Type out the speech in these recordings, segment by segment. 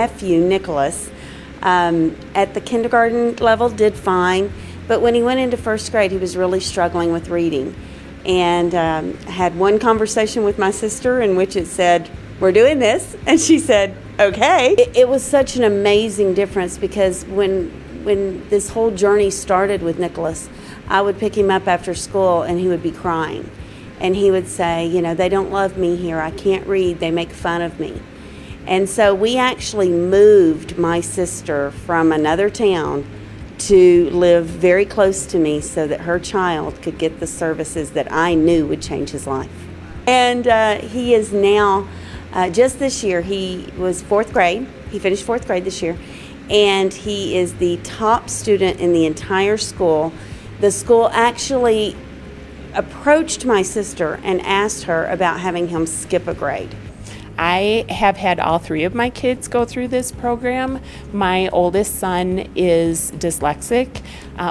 nephew, Nicholas, at the kindergarten level did fine, but when he went into first grade, he was really struggling with reading. And had one conversation with my sister in which it said, "We're doing this," and she said, "Okay." It was such an amazing difference, because when this whole journey started with Nicholas, I would pick him up after school and he would be crying. And he would say, you know, "They don't love me here. I can't read. They make fun of me." And so we actually moved my sister from another town to live very close to me so that her child could get the services that I knew would change his life. And he is now, just this year, he was fourth grade. He finished fourth grade this year. And he is the top student in the entire school. The school actually approached my sister and asked her about having him skip a grade. I have had all three of my kids go through this program. My oldest son is dyslexic.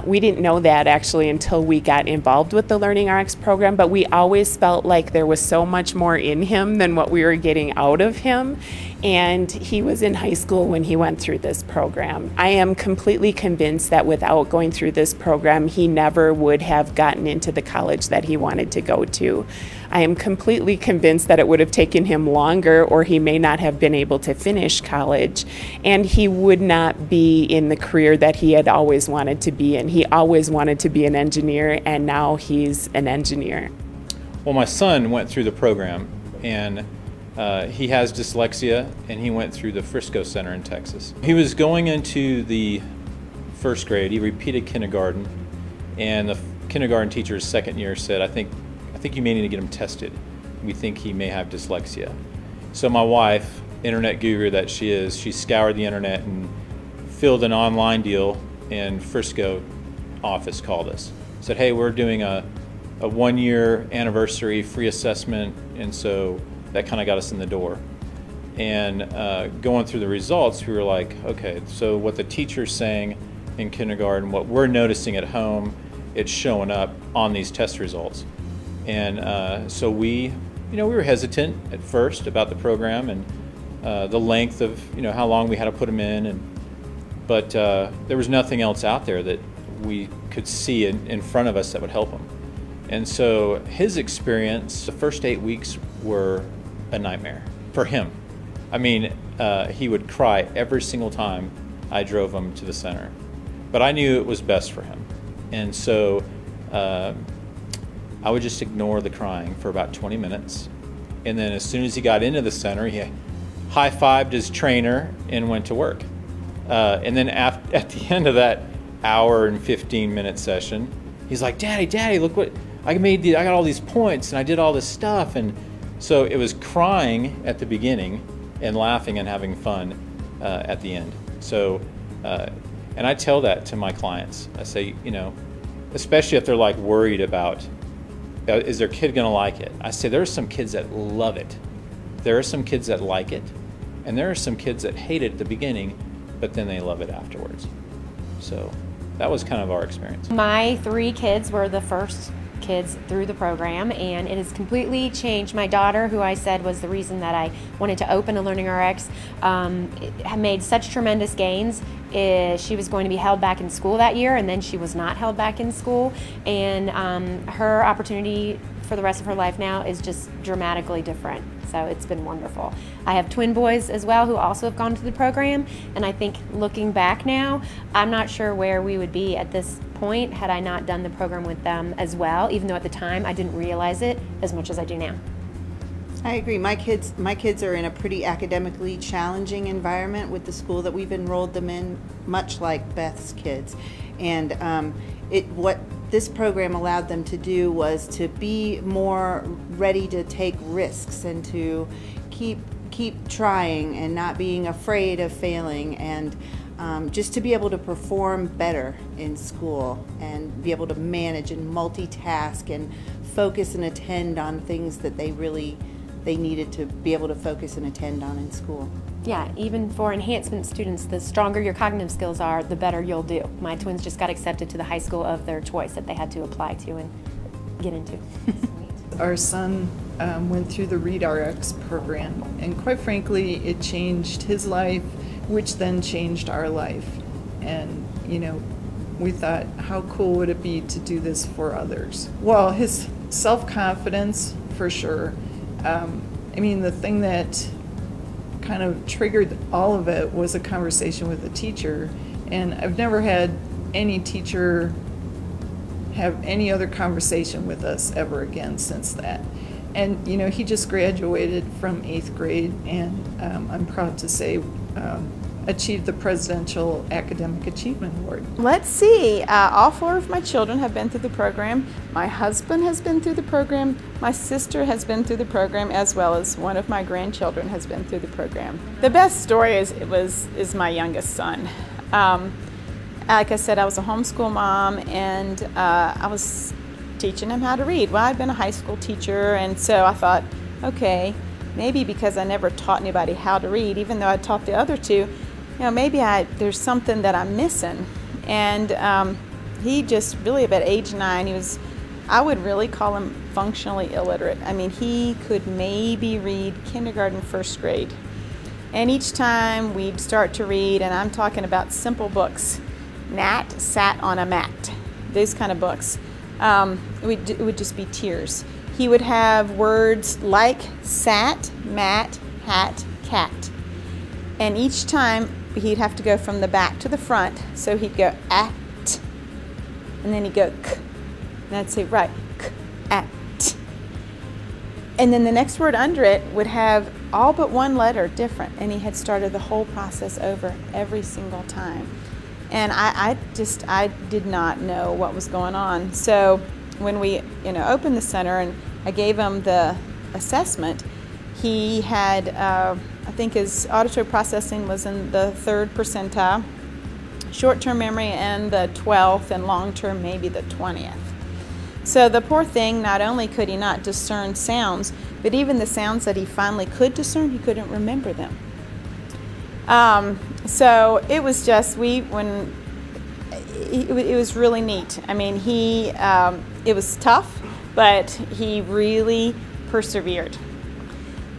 We didn't know that actually until we got involved with the LearningRx program, but we always felt like there was so much more in him than what we were getting out of him. And he was in high school when he went through this program. I am completely convinced that without going through this program, he never would have gotten into the college that he wanted to go to. I am completely convinced that it would have taken him longer, or he may not have been able to finish college, and he would not be in the career that he had always wanted to be in. He always wanted to be an engineer, and now he's an engineer. Well, my son went through the program, and he has dyslexia, and he went through the Frisco Center in Texas. He was going into the first grade. He repeated kindergarten, and the kindergarten teacher's second year said, I think you may need to get him tested. We think he may have dyslexia. So my wife, internet guru that she is, she scoured the internet and filled an online deal, and Frisco office called us. Said, hey, we're doing a 1-year anniversary free assessment, and so that kind of got us in the door. And going through the results, we were like, okay, so what the teacher's saying in kindergarten, what we're noticing at home, it's showing up on these test results. And so we were hesitant at first about the program and the length of, how long we had to put them in, but there was nothing else out there that we could see in front of us that would help him. And so his experience, the first 8 weeks were a nightmare for him. I mean, he would cry every single time I drove him to the center, but I knew it was best for him. And so I would just ignore the crying for about 20 minutes. And then as soon as he got into the center, he high-fived his trainer and went to work. And then at the end of that hour and 15-minute session, he's like, Daddy, look what I got all these points and I did all this stuff. And so it was crying at the beginning and laughing and having fun at the end. So, and I tell that to my clients. I say, especially if they're like worried about, is their kid gonna like it? I say there are some kids that love it. There are some kids that like it, and there are some kids that hate it at the beginning, but then they love it afterwards. So that was kind of our experience. My 3 kids were the first kids through the program, and it has completely changed. My daughter, who I said was the reason that I wanted to open a LearningRx, made such tremendous gains. She was going to be held back in school that year, and then she was not held back in school, and her opportunity for the rest of her life now is just dramatically different. So it's been wonderful. I have twin boys as well who also have gone through the program, and I think looking back now, I'm not sure where we would be at this point had I not done the program with them as well, even though at the time I didn't realize it as much as I do now. I agree. My kids are in a pretty academically challenging environment with the school that we've enrolled them in, much like Beth's kids. And what this program allowed them to do was to be more ready to take risks and to keep trying and not being afraid of failing, and just to be able to perform better in school and be able to manage and multitask and focus and attend on things that they needed to be able to focus and attend on in school. Yeah, even for enhancement students, the stronger your cognitive skills are, the better you'll do. My twins just got accepted to the high school of their choice that they had to apply to and get into. Our son went through the LearningRx program, and quite frankly, it changed his life, which then changed our life. And, you know, we thought, how cool would it be to do this for others? Well, his self-confidence, for sure. I mean, the thing that kind of triggered all of it was a conversation with a teacher. And I've never had any teacher have any other conversation with us ever again since that. And, you know, he just graduated from 8th grade, and I'm proud to say achieved the Presidential Academic Achievement Award. Let's see, all 4 of my children have been through the program. My husband has been through the program. My sister has been through the program, as well as one of my grandchildren has been through the program. The best story is my youngest son. Like I said, I was a homeschool mom, and I was teaching him how to read. Well, I'd been a high school teacher, and so I thought, okay, maybe because I never taught anybody how to read, even though I taught the other 2, you know, maybe there's something that I'm missing. And he just really, about age 9, I would really call him functionally illiterate. I mean, he could maybe read kindergarten, 1st grade. And each time we'd start to read, and I'm talking about simple books, Nat sat on a mat, those kind of books, it would just be tears. He would have words like sat, mat, hat, cat. And each time he'd have to go from the back to the front. So he'd go at, and then he'd go k. And I'd say, right, k, at. And then the next word under it would have all but one letter different. And he had started the whole process over every single time. And I did not know what was going on. So when we, you know, opened the center and I gave him the assessment, he had, I think his auditory processing was in the 3rd percentile, short-term memory in the 12th, and long-term maybe the 20th. So the poor thing, not only could he not discern sounds, but even the sounds that he finally could discern, he couldn't remember them. So it was just, it was really neat. I mean, it was tough, but he really persevered.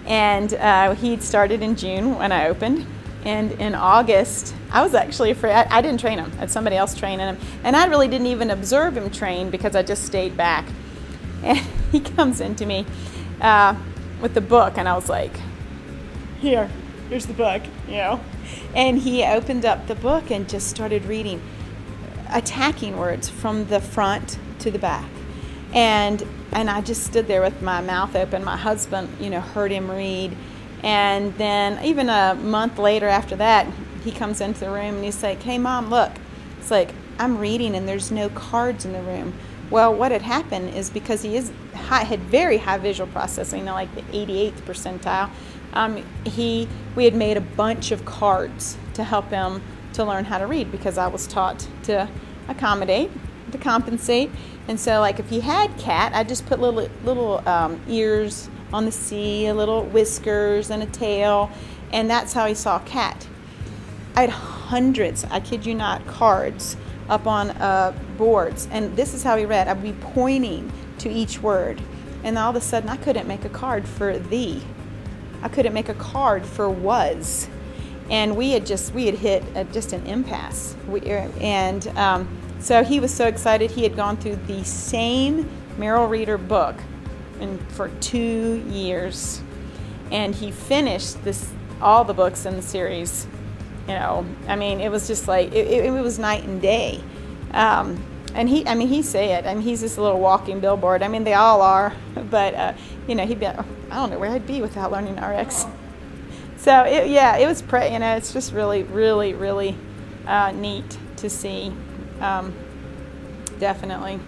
And he'd started in June when I opened, and in August, I was actually afraid. I didn't train him. I had somebody else training him, and I really didn't even observe him train because I just stayed back. And he comes into me with the book, and I was like, here's the book, you know. And he opened up the book and just started reading, attacking words from the front to the back. And I just stood there with my mouth open. My husband, you know, heard him read. And then even a month later after that, he comes into the room and he's like, hey, Mom, look. It's like, I'm reading and there's no cards in the room. Well, what had happened is because he had very high visual processing, you know, like the 88th percentile, we had made a bunch of cards to help him to learn how to read because I was taught to accommodate, to compensate. And so, like, if he had cat, I just put little ears on the C, little whiskers and a tail, and that's how he saw cat. I had hundreds, I kid you not, cards up on boards, and this is how he read. I'd be pointing to each word, and all of a sudden I couldn't make a card for thee. I couldn't make a card for was. And we had hit just an impasse. So he was so excited. He had gone through the same Merrill Reader book for 2 years, and he finished all the books in the series. You know, I mean, it was just like it was night and day. And he say it. I mean, he's just a little walking billboard. I mean, they all are. But you know, he'd be. I don't know where I'd be without LearningRx. So it was you know, it's just really, really, really neat to see. Definitely.